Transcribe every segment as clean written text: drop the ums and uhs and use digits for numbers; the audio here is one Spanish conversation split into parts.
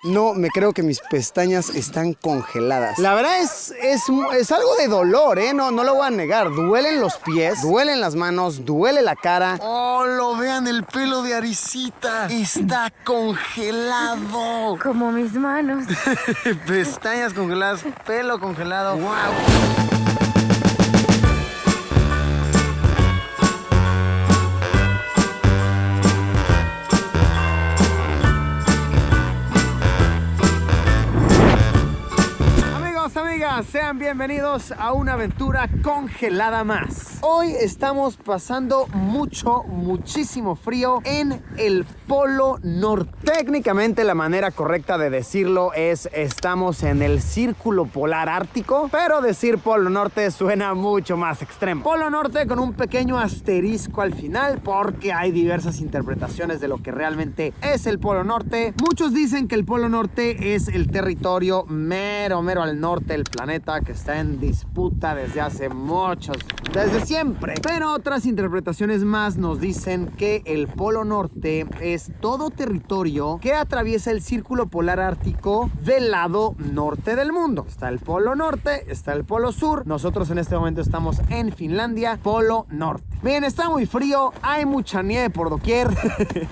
No me creo que mis pestañas están congeladas. La verdad es algo de dolor, ¿eh? No lo voy a negar. Duelen los pies, duelen las manos, duele la cara. ¡Oh, lo vean! El pelo de Arisita está congelado. Como mis manos. Pestañas congeladas, pelo congelado. ¡Wow! Amigas, sean bienvenidos a una aventura congelada más. Hoy estamos pasando muchísimo frío en el Polo Norte. Técnicamente la manera correcta de decirlo es estamos en el Círculo Polar Ártico, pero decir Polo Norte suena mucho más extremo. Polo Norte con un pequeño asterisco al final porque hay diversas interpretaciones de lo que realmente es el Polo Norte. Muchos dicen que el Polo Norte es el territorio mero al norte del planeta que está en disputa desde siempre. Pero otras interpretaciones más nos dicen que el Polo Norte es todo territorio que atraviesa el Círculo Polar Ártico del lado norte del mundo. Está el Polo Norte, está el Polo Sur. Nosotros en este momento estamos en Finlandia, Polo Norte. Bien, está muy frío, hay mucha nieve por doquier.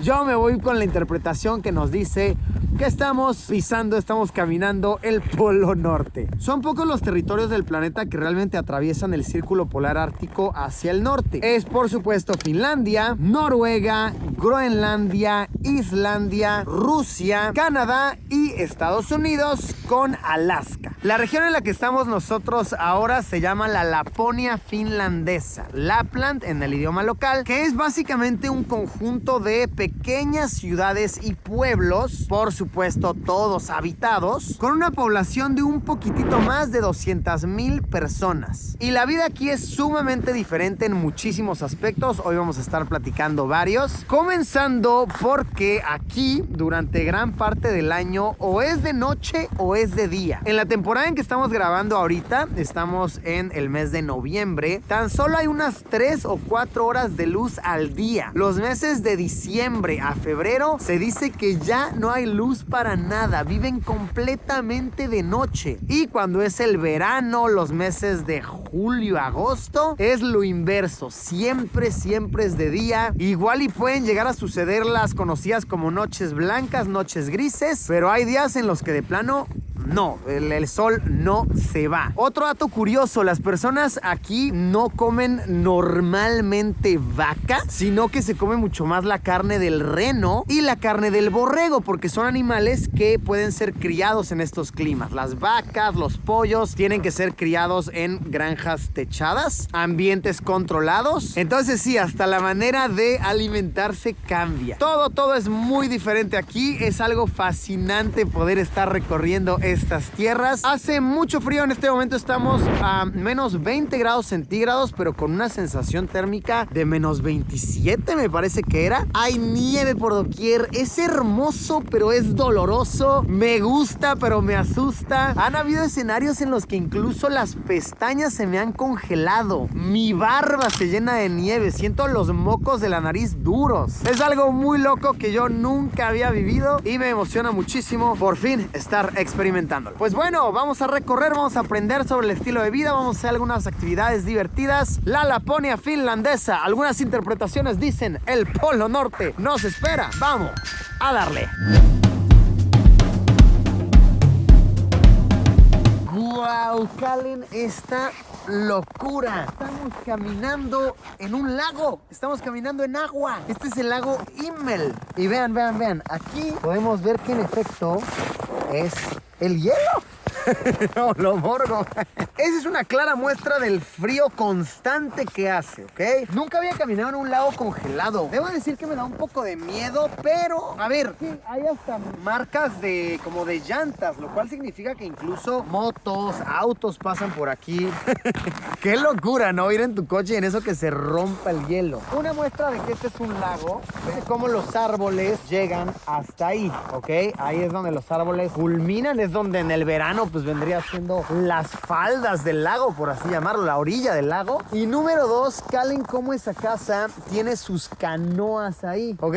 Yo me voy con la interpretación que nos dice que estamos caminando el Polo Norte. Son pocos los territorios del planeta que realmente atraviesan el Círculo Polar Ártico hacia el norte. Es por supuesto Finlandia, Noruega, Groenlandia, Islandia, Rusia, Canadá y Estados Unidos con Alaska. La región en la que estamos nosotros ahora se llama la Laponia finlandesa, Lapland en el idioma local, que es básicamente un conjunto de pequeñas ciudades y pueblos, por supuesto todos habitados, con una población de un poquitito más de 200,000 personas. Y la vida aquí es sumamente diferente en muchísimos aspectos. Hoy vamos a estar platicando varios, comenzando porque aquí durante gran parte del año o es de noche o es de día. En la temporada en que estamos grabando ahorita, estamos en el mes de noviembre, tan solo hay unas 3 o 4 horas de luz al día. Los meses de diciembre a febrero se dice que ya no hay luz para nada, viven completamente de noche. Y cuando es el verano, los meses de julio, agosto, es lo inverso, siempre es de día. Igual y pueden llegar a suceder las conocidas como noches blancas, noches grises, pero hay días en los que de plano no, el sol no se va. Otro dato curioso, las personas aquí no comen normalmente vaca, sino que se come mucho más la carne del reno y la carne del borrego, porque son animales que pueden ser criados en estos climas. Las vacas, los pollos tienen que ser criados en granjas techadas, ambientes controlados. Entonces sí, hasta la manera de alimentarse cambia. Todo es muy diferente aquí. Es algo fascinante poder estar recorriendo estas tierras. Hace mucho frío, en este momento estamos a menos 20 grados centígrados, pero con una sensación térmica de menos 27 me parece que era. Hay nieve por doquier, es hermoso pero es doloroso, me gusta pero me asusta. Han habido escenarios en los que incluso las pestañas se me han congelado, mi barba se llena de nieve, siento los mocos de la nariz duros. Es algo muy loco que yo nunca había vivido y me emociona muchísimo por fin estar experimentándolo. Pues bueno, vamos a recorrer, vamos a aprender sobre el estilo de vida, vamos a hacer algunas actividades divertidas. La Laponia finlandesa, algunas interpretaciones dicen el Polo Norte nos espera. Vamos a darle. ¡Guau! Calen esta locura. Estamos caminando en un lago. Estamos caminando en agua. Este es el lago Immel. Y vean. Aquí podemos ver que en efecto es el hielo. No, lo morgo. Esa es una clara muestra del frío constante que hace, ¿ok? Nunca había caminado en un lago congelado. Debo decir que me da un poco de miedo, pero a ver, sí, hay hasta marcas como de llantas, lo cual significa que incluso motos, autos pasan por aquí. Qué locura, ¿no? Ir en tu coche y en eso que se rompa el hielo. Una muestra de que este es un lago, de cómo los árboles llegan hasta ahí, ¿ok? Ahí es donde los árboles culminan, es donde en el verano pues vendría siendo las faldas del lago, por así llamarlo, la orilla del lago. Y número 2, calen cómo esa casa tiene sus canoas ahí. Ok,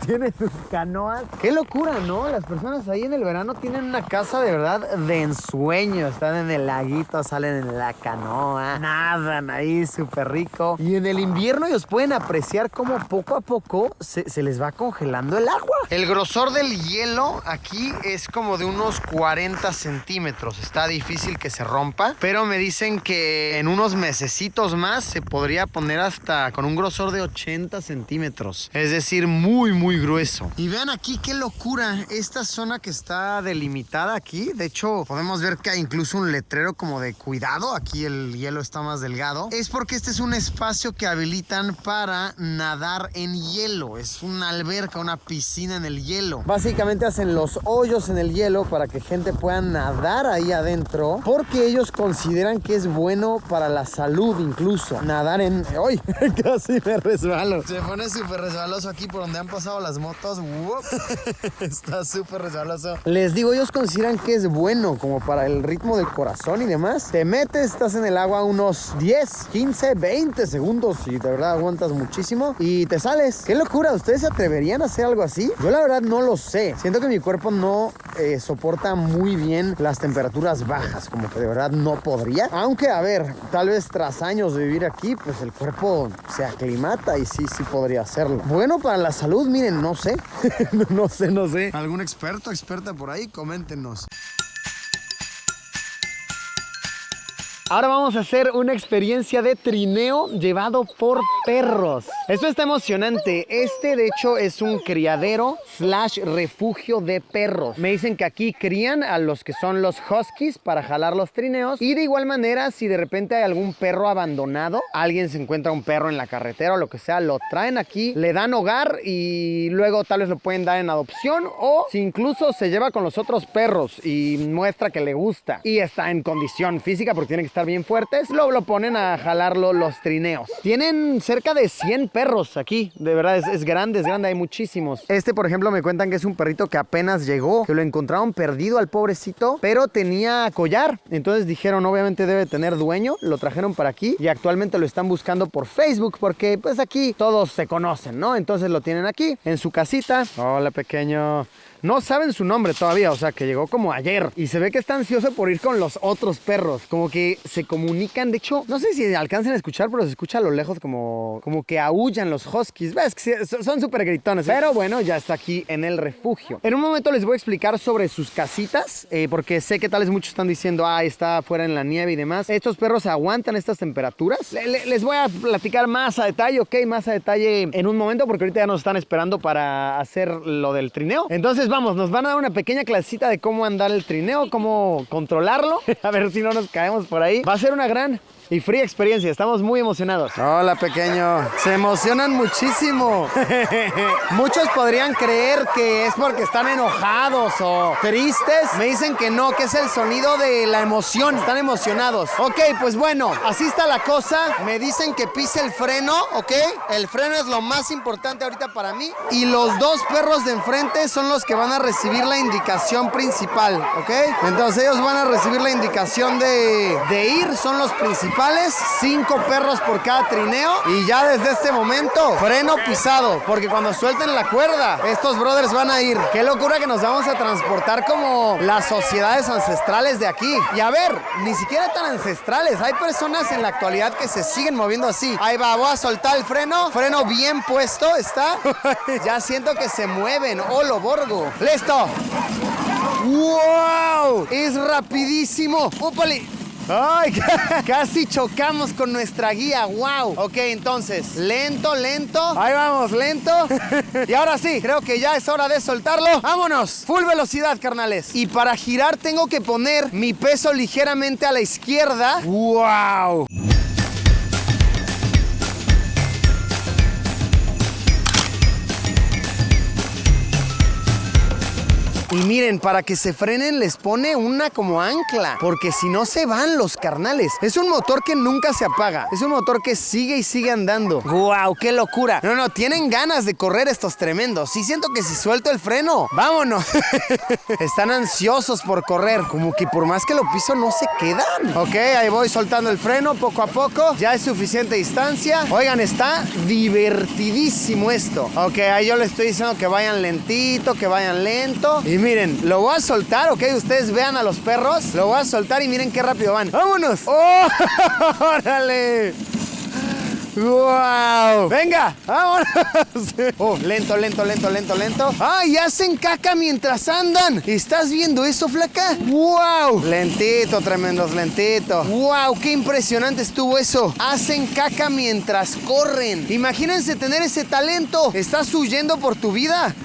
tiene sus canoas. Qué locura, ¿no? Las personas ahí en el verano tienen una casa de verdad de ensueño. Están en el laguito, salen en la canoa, nadan ahí súper rico. Y en el invierno ellos pueden apreciar cómo poco a poco se les va congelando el agua. El grosor del hielo aquí es como de unos 40 centímetros. Está difícil que se rompa, pero me dicen que en unos mesecitos más se podría poner hasta con un grosor de 80 centímetros. Es decir, muy, muy grueso. Y vean aquí qué locura. Esta zona que está delimitada aquí, de hecho, podemos ver que hay incluso un letrero como de cuidado. Aquí el hielo está más delgado. Es porque este es un espacio que habilitan para nadar en hielo. Es una alberca, una piscina en el hielo. Básicamente hacen los hoyos en el hielo para que gente pueda nadar ahí adentro, porque ellos consideran que es bueno para la salud incluso. Nadar en... ¡Ay! Casi me resbalo. Se pone súper resbaloso aquí por donde han pasado las motos. Está súper resbaloso. Les digo, ellos consideran que es bueno como para el ritmo del corazón y demás. Te metes, estás en el agua unos 10, 15, 20 segundos y de verdad aguantas muchísimo y te sales. ¡Qué locura! ¿Ustedes se atreverían a hacer algo así? Yo la verdad no lo sé. Siento que mi cuerpo no soporta muy bien las temperaturas bajas, como que de verdad no podría. Aunque, a ver, tal vez tras años de vivir aquí, pues el cuerpo se aclimata y sí podría hacerlo. Bueno, para la salud, miren, no sé. no sé. ¿Algún experto, experta por ahí? Coméntenos. Ahora vamos a hacer una experiencia de trineo llevado por perros. Esto está emocionante. Este, de hecho, es un criadero / refugio de perros. Me dicen que aquí crían a los que son los huskies para jalar los trineos. Y de igual manera, si de repente hay algún perro abandonado, alguien se encuentra un perro en la carretera o lo que sea, lo traen aquí, le dan hogar y luego tal vez lo pueden dar en adopción, o si incluso se lleva con los otros perros y muestra que le gusta y está en condición física porque tiene que estar bien fuertes, lo ponen a jalarlo los trineos. Tienen cerca de 100 perros aquí, de verdad es grande, hay muchísimos. Este, por ejemplo, me cuentan que es un perrito que apenas llegó, que lo encontraron perdido al pobrecito, pero tenía collar. Entonces dijeron, obviamente debe tener dueño, lo trajeron para aquí y actualmente lo están buscando por Facebook porque pues aquí todos se conocen, ¿no? Entonces lo tienen aquí, en su casita. Hola, pequeño. No saben su nombre todavía, o sea, que llegó como ayer. Y se ve que está ansioso por ir con los otros perros. Como que se comunican. De hecho, no sé si alcancen a escuchar, pero se escucha a lo lejos como que aúllan los huskies. ¿Ves? Que son súper gritones. Pero bueno, ya está aquí en el refugio. En un momento les voy a explicar sobre sus casitas, porque sé que tal vez muchos están diciendo, está afuera en la nieve y demás. Estos perros aguantan estas temperaturas. Les voy a platicar más a detalle, ¿ok? Más a detalle en un momento, porque ahorita ya nos están esperando para hacer lo del trineo. Entonces, vamos, nos van a dar una pequeña clasita de cómo andar el trineo, cómo controlarlo. A ver si no nos caemos por ahí. Va a ser una gran y fría experiencia. Estamos muy emocionados. Hola, pequeño. Se emocionan muchísimo. Muchos podrían creer que es porque están enojados o tristes. Me dicen que no, que es el sonido de la emoción. Están emocionados. Ok, pues bueno, así está la cosa. Me dicen que pise el freno, ¿ok? El freno es lo más importante ahorita para mí. Y los dos perros de enfrente son los que van a recibir la indicación principal, ¿ok? Entonces ellos van a recibir la indicación de ir. Son los principales. 5 perros por cada trineo. Y ya desde este momento, freno pisado, porque cuando suelten la cuerda, estos brothers van a ir. Qué locura que nos vamos a transportar como las sociedades ancestrales de aquí. Y a ver, ni siquiera tan ancestrales. Hay personas en la actualidad que se siguen moviendo así. Ahí va, voy a soltar el freno. Freno bien puesto, está. Ya siento que se mueven. ¡Holo, borgo! ¡Listo! ¡Wow! Es rapidísimo. ¡Úpale! ¡Ay! Casi chocamos con nuestra guía. ¡Wow! Ok, entonces, lento. Ahí vamos, lento. Y ahora sí, creo que ya es hora de soltarlo. ¡Vámonos! Full velocidad, carnales. Y para girar tengo que poner mi peso ligeramente a la izquierda. ¡Wow! Y miren, para que se frenen les pone una como ancla, porque si no se van los carnales. Es un motor que nunca se apaga. Es un motor que sigue y sigue andando. ¡Guau! ¡Qué locura! No, tienen ganas de correr estos tremendos. Sí siento que si suelto el freno, ¡vámonos! Están ansiosos por correr. Como que por más que lo piso no se quedan. Ok, ahí voy soltando el freno poco a poco. Ya es suficiente distancia. Oigan, está divertidísimo esto. Ok, ahí yo les estoy diciendo que vayan lentito, que vayan lento. Y miren, lo voy a soltar, ok. Ustedes vean a los perros. Lo voy a soltar y miren qué rápido van. ¡Vámonos! ¡Oh! ¡Órale! ¡Wow! ¡Venga! ¡Vámonos! Oh, lento. ¡Ay! Hacen caca mientras andan. ¿Estás viendo eso, flaca? ¡Wow! Lentito, tremendos, lentito. ¡Wow! ¡Qué impresionante estuvo eso! Hacen caca mientras corren. Imagínense tener ese talento. ¿Estás huyendo por tu vida?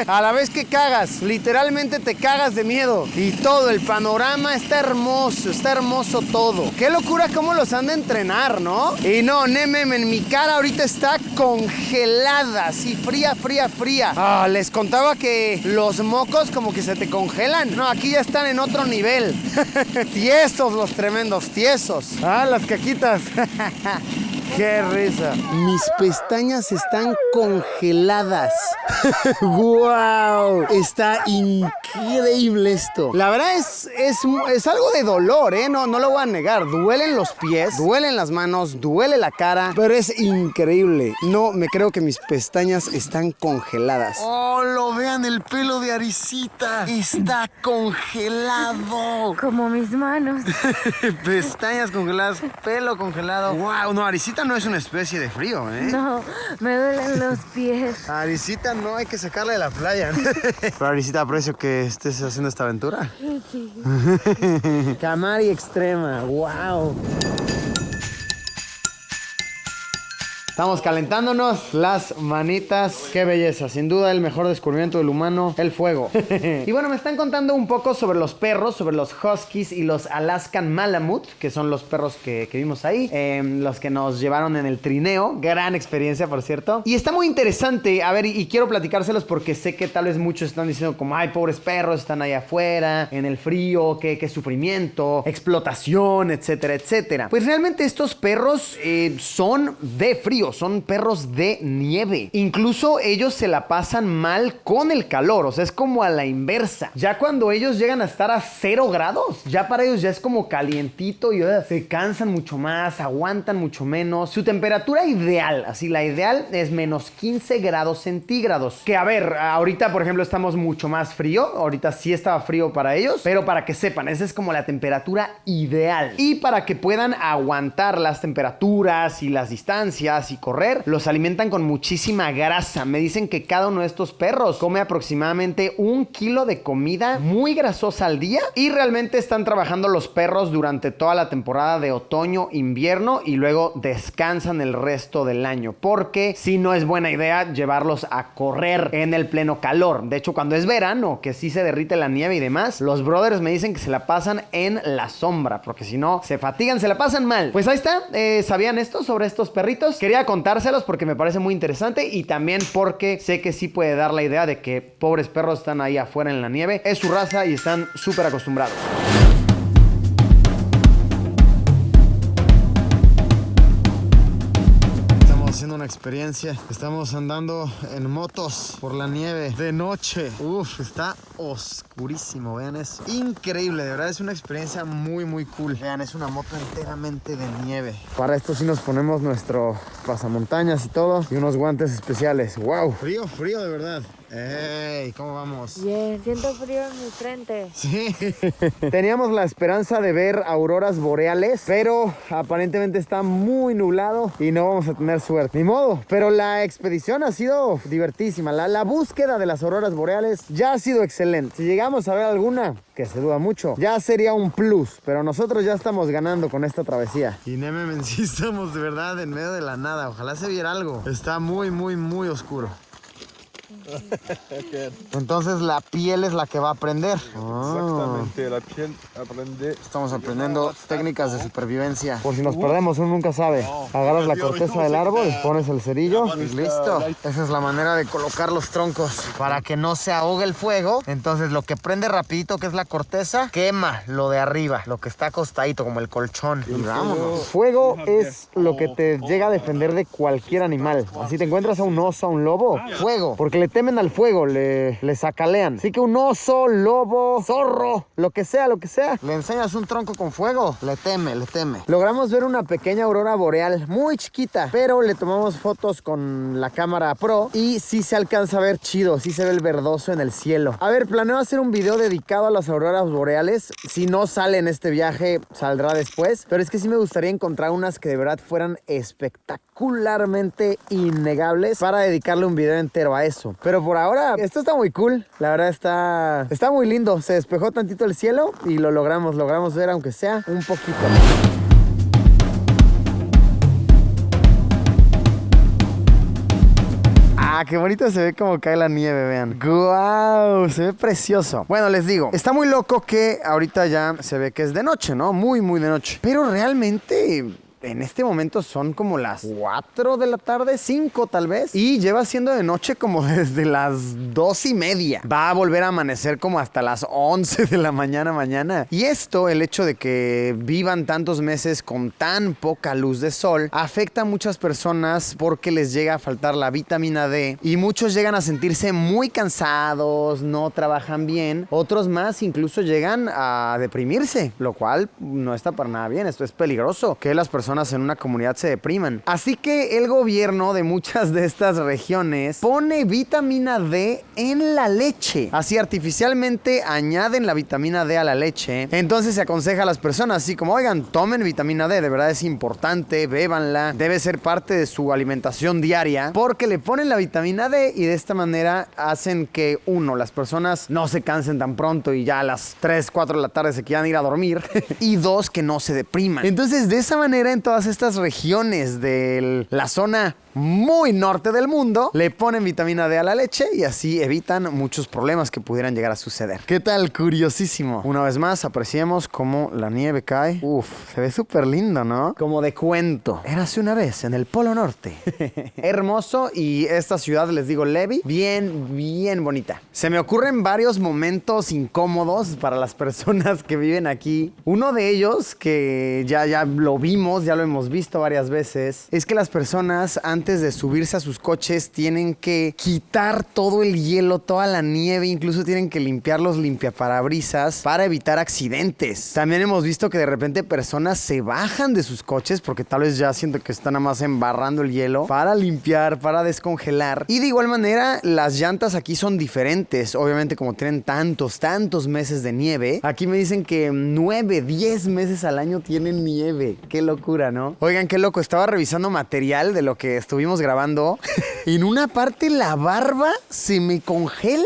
A la vez que cagas. Literalmente te cagas de miedo. Y todo el panorama está hermoso todo. ¡Qué locura cómo los han de entrenar!, ¿no? Y no, Neme, en mi cara ahorita está congelada, así fría. Ah, les contaba que los mocos como que se te congelan. No, aquí ya están en otro nivel. Tiesos los tremendos, tiesos. Ah, las caquitas. ¡Qué risa! Mis pestañas están congeladas. ¡Guau! Está increíble esto. La verdad es algo de dolor, ¿eh? No lo voy a negar. Duelen los pies, duelen las manos, duele la cara, pero es increíble. No me creo que mis pestañas están congeladas. ¡Oh, lo vean! El pelo de Arisita está congelado. Como mis manos. Pestañas congeladas, pelo congelado. ¡Wow! No, Arisita no es una especie de frío, ¿eh? No, me duelen los pies. Arisita no hay que sacarla de la playa. Pero Arisita, aprecio que estés haciendo esta aventura. Sí. Camari extrema, wow. Estamos calentándonos las manitas. Qué belleza, sin duda el mejor descubrimiento del humano, el fuego. Y bueno, me están contando un poco sobre los perros, sobre los huskies y los Alaskan Malamute, que son los perros que vimos ahí, los que nos llevaron en el trineo. Gran experiencia, por cierto. Y está muy interesante, a ver, y quiero platicárselos porque sé que tal vez muchos están diciendo como, ay, pobres perros, están allá afuera, en el frío, qué sufrimiento, explotación, etcétera. Pues realmente estos perros son de frío. Son perros de nieve. Incluso ellos se la pasan mal con el calor. O sea, es como a la inversa. Ya cuando ellos llegan a estar a 0 grados, ya para ellos ya es como calientito y se cansan mucho más, aguantan mucho menos. Su temperatura ideal, así la ideal es menos 15 grados centígrados. Que a ver, ahorita por ejemplo estamos mucho más frío. Ahorita sí estaba frío para ellos. Pero para que sepan, esa es como la temperatura ideal. Y para que puedan aguantar las temperaturas y las distancias y correr, los alimentan con muchísima grasa. Me dicen que cada uno de estos perros come aproximadamente 1 kilo de comida muy grasosa al día y realmente están trabajando los perros durante toda la temporada de otoño, invierno y luego descansan el resto del año porque si no es buena idea llevarlos a correr en el pleno calor. De hecho, cuando es verano, que sí se derrite la nieve y demás, los brothers me dicen que se la pasan en la sombra porque si no se fatigan, se la pasan mal. Pues ahí está, ¿sabían esto sobre estos perritos? Quería contárselos porque me parece muy interesante y también porque sé que sí puede dar la idea de que pobres perros están ahí afuera en la nieve. Es su raza y están súper acostumbrados. Haciendo una experiencia. Estamos andando en motos por la nieve de noche. Uf, está oscurísimo. Vean eso. Increíble, de verdad es una experiencia muy cool. Vean, es una moto enteramente de nieve. Para esto sí nos ponemos nuestro pasamontañas y todo y unos guantes especiales. Wow. Frío de verdad. ¡Ey! ¿Cómo vamos? Bien, siento frío en mi frente. Sí. Teníamos la esperanza de ver auroras boreales, pero aparentemente está muy nublado y no vamos a tener suerte. Ni modo. Pero la expedición ha sido divertísima. La búsqueda de las auroras boreales ya ha sido excelente. Si llegamos a ver alguna, que se duda mucho, ya sería un plus. Pero nosotros ya estamos ganando con esta travesía. Y Neme, sí estamos de verdad en medio de la nada. Ojalá se viera algo. Está muy oscuro. Entonces la piel es la que va a aprender. Exactamente, la piel aprende. Estamos aprendiendo técnicas de supervivencia. Por si nos perdemos, uno nunca sabe. Agarras la corteza del árbol, pones el cerillo y listo. Esa es la manera de colocar los troncos para que no se ahogue el fuego. Entonces lo que prende rapidito, que es la corteza, quema lo de arriba, lo que está acostadito como el colchón. Y vámonos. Fuego es lo que te llega a defender de cualquier animal. Así te encuentras a un oso, a un lobo, fuego, porque le temen al fuego, le sacalean. Así que un oso, lobo, zorro, lo que sea, le enseñas un tronco con fuego, le teme. Logramos ver una pequeña aurora boreal, muy chiquita, pero le tomamos fotos con la cámara Pro y sí se alcanza a ver chido, sí se ve el verdoso en el cielo. A ver, planeo hacer un video dedicado a las auroras boreales. Si no sale en este viaje, saldrá después, pero es que sí me gustaría encontrar unas que de verdad fueran espectacularmente innegables para dedicarle un video entero a eso. Pero por ahora, esto está muy cool. La verdad está muy lindo. Se despejó tantito el cielo y lo logramos ver, aunque sea un poquito. Ah, qué bonito se ve como cae la nieve, vean. ¡Guau! Se ve precioso. Bueno, les digo, está muy loco que ahorita ya se ve que es de noche, ¿no? Muy, muy de noche. Pero realmente en este momento son como las 4 de la tarde, 5 tal vez. Y lleva siendo de noche como desde las 2:30. Va a volver a amanecer como hasta las 11 de la mañana. Y esto, el hecho de que vivan tantos meses con tan poca luz de sol, afecta a muchas personas porque les llega a faltar la vitamina D. Y muchos llegan a sentirse muy cansados, no trabajan bien. Otros más incluso llegan a deprimirse, lo cual no está para nada bien. Esto es peligroso, que las personas en una comunidad se depriman. Así que el gobierno de muchas de estas regiones pone vitamina D en la leche. Así artificialmente añaden la vitamina D a la leche. Entonces se aconseja a las personas así como, oigan, tomen vitamina D, de verdad es importante, bébanla, debe ser parte de su alimentación diaria, porque le ponen la vitamina D y de esta manera hacen que, uno, las personas no se cansen tan pronto y ya a las 3, 4 de la tarde se quieran ir a dormir, y dos, que no se depriman. Entonces de esa manera en todas estas regiones de la zona muy norte del mundo, le ponen vitamina D a la leche y así evitan muchos problemas que pudieran llegar a suceder. ¿Qué tal? Curiosísimo. Una vez más, apreciemos cómo la nieve cae. Uf, se ve súper lindo, ¿no? Como de cuento. Érase una vez en el Polo Norte. Hermoso, y esta ciudad, les digo, Levi, bien bonita. Se me ocurren varios momentos incómodos para las personas que viven aquí. Uno de ellos, que ya lo vimos, ya lo hemos visto varias veces, es que las personas antes de subirse a sus coches tienen que quitar todo el hielo, toda la nieve, incluso tienen que limpiar los limpiaparabrisas para evitar accidentes. También hemos visto que de repente personas se bajan de sus coches porque tal vez ya siento que están nada más embarrando el hielo para limpiar, para descongelar. Y de igual manera, las llantas aquí son diferentes. Obviamente, como tienen tantos meses de nieve, aquí me dicen que 9, 10 meses al año tienen nieve. Qué locura, ¿no? Oigan, qué loco. Estaba revisando material de lo que estuvimos grabando. En una parte la barba se me congela.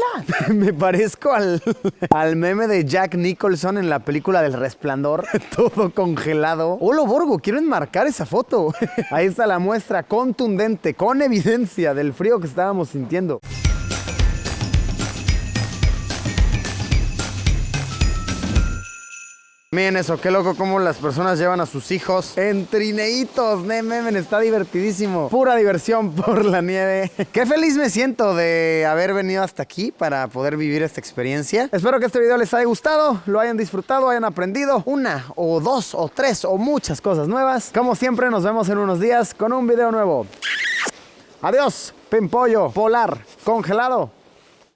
Me parezco al meme de Jack Nicholson en la película del Resplandor. Todo congelado. Hola, Borgo, quiero enmarcar esa foto. Ahí está la muestra contundente, con evidencia del frío que estábamos sintiendo. Miren eso, qué loco cómo las personas llevan a sus hijos en trineitos. Memen, está divertidísimo. Pura diversión por la nieve. Qué feliz me siento de haber venido hasta aquí para poder vivir esta experiencia. Espero que este video les haya gustado, lo hayan disfrutado, hayan aprendido una o dos o tres o muchas cosas nuevas. Como siempre, nos vemos en unos días con un video nuevo. Adiós, pimpollo polar congelado.